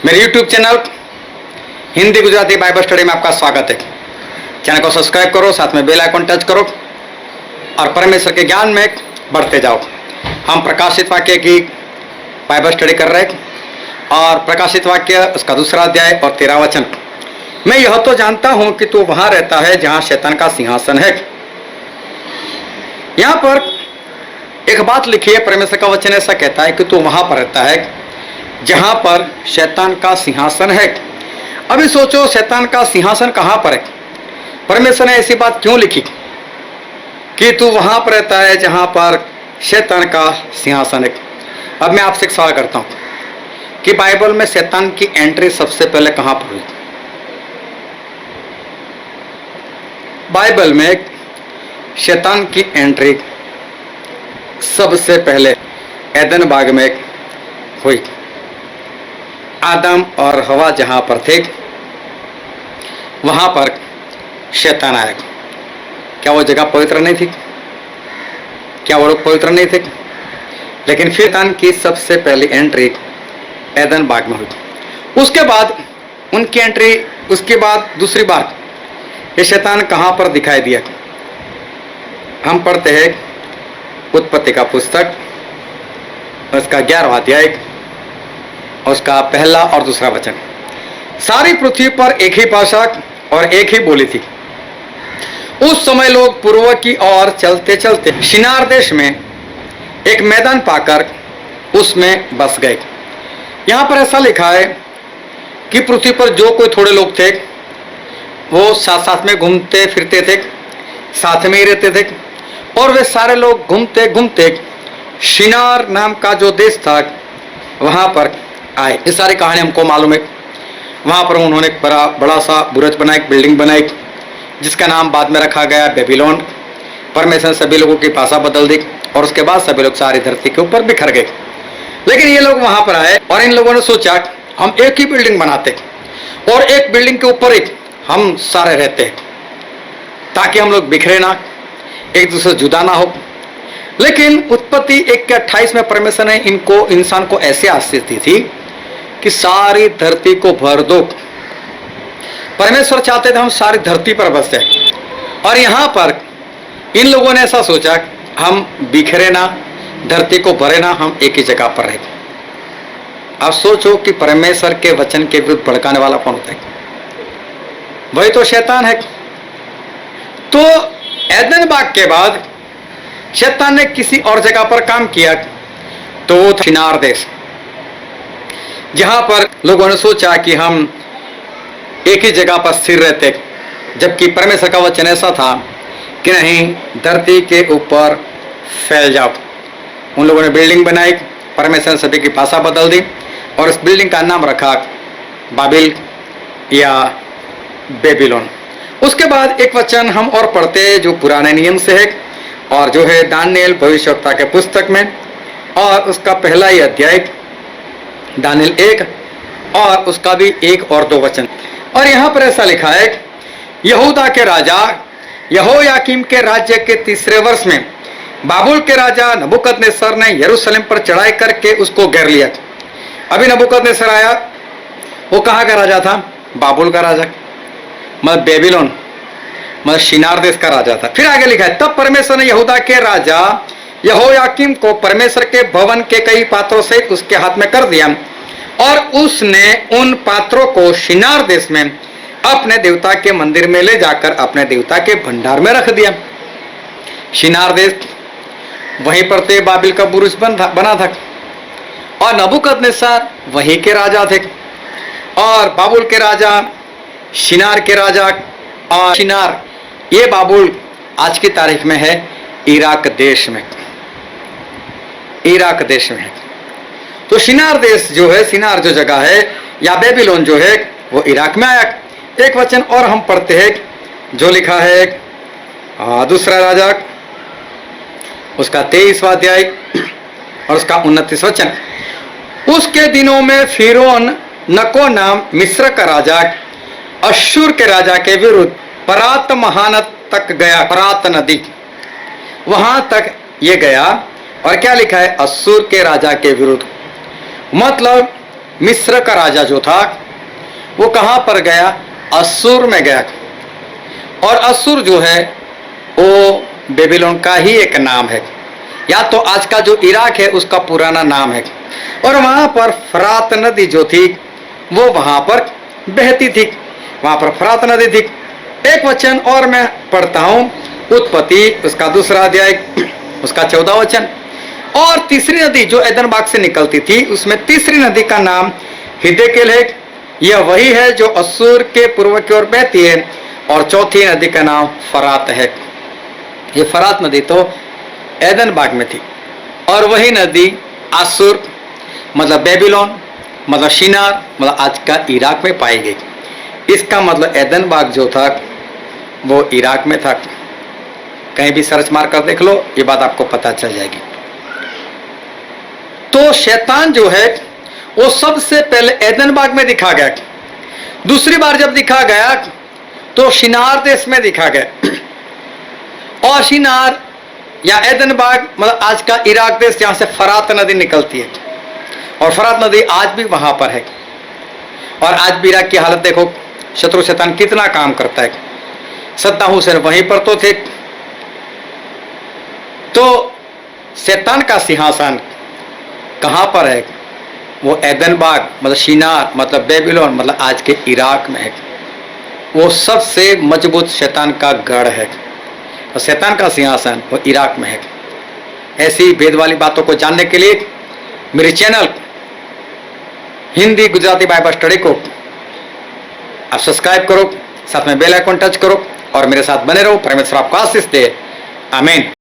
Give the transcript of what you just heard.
मेरे YouTube channel Hindi Gujarati Bible study में आपका स्वागत है। चैनल को सब्सक्राइब करो, साथ में बेल आइकन टच करो और परमेश्वर के ज्ञान में बढ़ते जाओ। हम प्रकाशित वाक्य की बाइबल स्टडी कर रहे हैं और प्रकाशित वाक्य उसका 2 अध्याय और 13 वचन। मैं यह तो जानता हूं कि तू वहां रहता है जहां शैतान का सिंहासन है। यहां पर एक बात लिखी है, परमेश्वर का वचन ऐसा कहता है कि तू वहां पर रहता है जहां पर शैतान का सिंहासन है। अभी सोचो, शैतान का सिंहासन कहां पर है? परमेश्वर ने ऐसी बात क्यों लिखी कि तू वहां पर रहता है जहां पर शैतान का सिंहासन है? अब मैं आपसे एक सवाल करता हूं कि बाइबल में शैतान की एंट्री सबसे पहले कहां पर हुई? बाइबल में शैतान की एंट्री सबसे पहले एदन बाग में हुई। आदम और हवा जहां पर थे वहां पर शैतान आया। क्या वो जगह पवित्र नहीं थी? क्या वो लोग पवित्र नहीं थे? लेकिन शैतान की सबसे पहली एंट्री एदन बाग में हुई। उसके बाद उनकी एंट्री, उसके बाद दूसरी बार ये शैतान कहां पर दिखाई दिया? हम पढ़ते हैं उत्पत्ति का पुस्तक, उसका 11वां अध्याय, उसका पहला और दूसरा वचन। सारी पृथ्वी पर एक ही भाषा और एक ही बोली थी। उस समय लोग पूर्व की ओर चलते चलते शिनार देश में एक मैदान पाकर उसमें बस गए। यहां पर ऐसा लिखा है कि पृथ्वी पर जो कोई थोड़े लोग थे वो साथ साथ में घूमते फिरते थे, साथ में ही रहते थे, और वे सारे लोग घूमते घूमते शिनार नाम का जो देश था वहां पर आए। ये सारी कहानी हमको मालूम है। वहां पर उन्होंने एक बड़ा सा बुरुज बनाया, एक बिल्डिंग बनाई जिसका नाम बाद में रखा गया बेबीलोन। परमेश्वर ने सभी लोगों की भाषा बदल दी और उसके बाद सभी लोग सारी धरती के ऊपर बिखर गए। लेकिन ये लोग वहां पर आए और इन लोगों ने सोचा हम एक ही बिल्डिंग बनाते और एक बिल्डिंग के ऊपर ही हम सारे रहते हैं ताकि हम लोग बिखरे ना, एक दूसरे से जुदा ना हो। लेकिन उत्पत्ति 1:28 में परमेश्वर ने इनको, इंसान को ऐसे आशीष दी थी कि सारी धरती को भर दो। परमेश्वर चाहते थे हम सारी धरती पर बसे, और यहां पर इन लोगों ने ऐसा सोचा हम बिखरे ना, धरती को भरे ना, हम एक ही जगह पर रहे। आप सोचो कि परमेश्वर के वचन के विरुद्ध भड़काने वाला कौन होता है? वही तो शैतान है। तो एदन बाग के बाद शैतान ने किसी और जगह पर काम किया, तो वो था शिनार देश, जहां पर लोगों ने सोचा कि हम एक ही जगह पर स्थिर रहते, जबकि परमेश्वर का वचन ऐसा था कि नहीं, धरती के ऊपर फैल जाओ। उन लोगों ने बिल्डिंग बनाई, परमेश्वर ने सभी की भाषा बदल दी और इस बिल्डिंग का नाम रखा बाबिल या बेबीलोन। उसके बाद एक वचन हम और पढ़ते हैं जो पुराने नियम से है और जो है दानिएल भविष्यवक्ता के पुस्तक में, और उसका पहला ही अध्याय दानिएल 1 और उसका भी 1 और 2 वचन। और यहाँ पर ऐसा लिखा है, यहूदा के राजा यहोयाकीम के राज्य के 3रे वर्ष में बाबुल के राजा नबूकदनेस्सर ने यरूशलेम पर चढ़ाई करके उसको घेर लिया। अभी नबूकदनेस्सर आया, वो कहाँ का राजा था? बाबुल का राजा, मतलब बेबीलोन, मतलब शिनार देश का राजा था। फिर आगे लिखा है, तब परमेश्वर ने यहूदा के राजा यहोयाकीम को परमेश्वर के भवन के कई पात्रों से उसके हाथ में कर दिया, और उसने उन पात्रों को शिनार देश में अपने देवता के मंदिर में ले जाकर अपने देवता के भंडार में रख दिया। शिनार देश वहीं पर ते बाबिल का बुरुज बना था, और नबूकदनेस्सर वहीं के राजा थे, और बाबुल के राजा, शिनार के राजा, और शिनार ये बाबुल आज की तारीख में है इराक देश में, इराक देश में है। तो शिनार देश जो है, शिनार जो जगह है या बेबीलोन जो है वो इराक में आया। एक वचन और हम पढ़ते हैं जो लिखा है 2 राजा उसका 23वां अध्याय और उसका 29 वचन। उसके दिनों में फिरौन नको नाम मिस्र का राजा अश्शूर के राजा के विरुद्ध परात महानद तक गया, परात नदी वहां तक ये गया, और क्या लिखा है? अश्शूर के राजा के विरुद्ध। मतलब मिस्र का राजा जो था वो कहाँ पर गया? असूर में गया। और असूर जो है वो बेबीलोन का ही एक नाम है, या तो आज का जो इराक है उसका पुराना नाम है। और वहां पर फरात नदी जो थी वो वहां पर बहती थी, वहां पर फरात नदी थी। एक वचन और मैं पढ़ता हूं, उत्पत्ति उसका 2 अध्याय उसका 14 वचन। और तीसरी नदी जो एदन बाग से निकलती थी उसमें तीसरी नदी का नाम हिद्देकेल है, यह वही है जो असूर के पूर्व की ओर बहती है। और चौथी नदी का नाम फरात है। ये फरात नदी तो एदन बाग में थी, और वही नदी असूर मतलब बेबीलोन मतलब शिनार मतलब आज का इराक में पाई गई। इसका मतलब एदन बाग जो था वो इराक में था। कहीं भी सर्च मार कर देख लो, ये बात आपको पता चल जाएगी। तो शैतान जो है वो सबसे पहले एदन बाग में दिखा गया, दूसरी बार जब दिखा गया तो शिनार देश में दिखा गया। और शिनार या एदन बाग मतलब आज का इराक देश जहां से फरात नदी निकलती है, और फरात नदी आज भी वहां पर है। और आज भी इराक की हालत देखो, शत्रु शैतान कितना काम करता है। सद्दाम हुसैन वहीं पर तो थे। तो शैतान का सिंहासन कहां पर है? वो एदन बाग मतलब शिनार मतलब बेबीलोन मतलब आज के इराक में है। वो सबसे मजबूत शैतान का गढ़ है, और शैतान का सिंहासन वो इराक में है। ऐसी भेद वाली बातों को जानने के लिए मेरे channel Hindi Gujarati Bible study को आप सब्सक्राइब करो, साथ में बेल आइकन टच करो और मेरे साथ बने रहो। परमेश्वर आपको आशीष दे। आमीन।